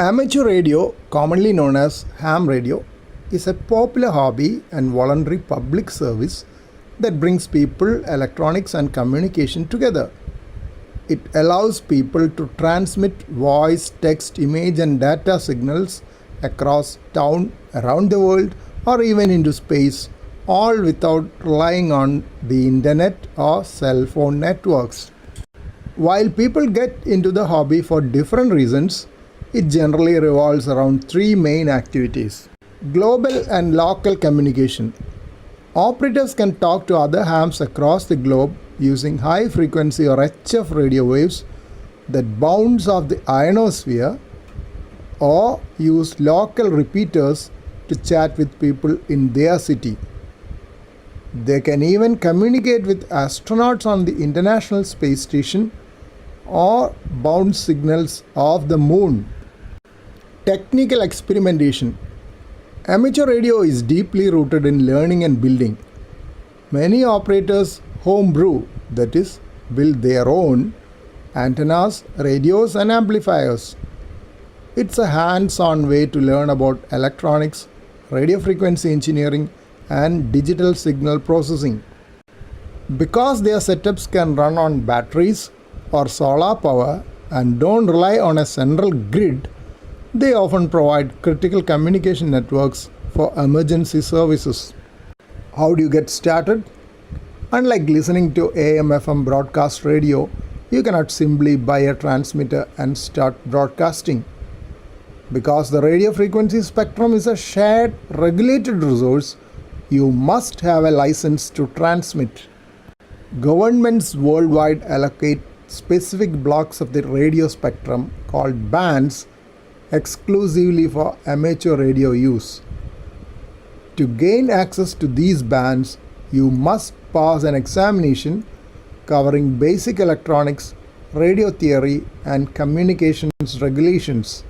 Amateur radio, commonly known as ham radio, is a popular hobby and voluntary public service that brings people, electronics, and communication together. It allows people to transmit voice, text, image, and data signals across town, around the world, or even into space, all without relying on the internet or cell phone networks. While people get into the hobby for different reasons, it generally revolves around three main activities: global and local communication. Operators can talk to other hams across the globe using high frequency or HF radio waves that bounce off the ionosphere, or use local repeaters to chat with people in their city. They can even communicate with astronauts on the International Space Station or bounce signals off the moon. Technical experimentation. Amateur radio is deeply rooted in learning and building. Many operators homebrew, that is, build their own antennas, radios, and amplifiers. It's a hands-on way to learn about electronics, radio frequency engineering, and digital signal processing. Because their setups can run on batteries or solar power and don't rely on a central grid, they often provide critical communication networks for emergency services. How do you get started? Unlike listening to AM/FM broadcast radio, you cannot simply buy a transmitter and start broadcasting. Because the radio frequency spectrum is a shared, regulated resource, you must have a license to transmit. Governments worldwide allocate specific blocks of the radio spectrum called bands exclusively for amateur radio use. To gain access to these bands, you must pass an examination covering basic electronics, radio theory, and communications regulations.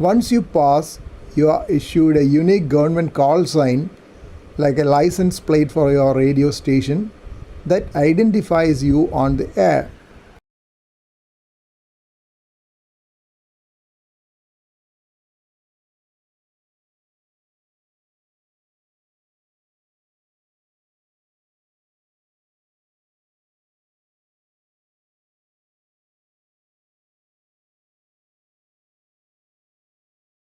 Once you pass, you are issued a unique government call sign, like a license plate for your radio station, that identifies you on the air.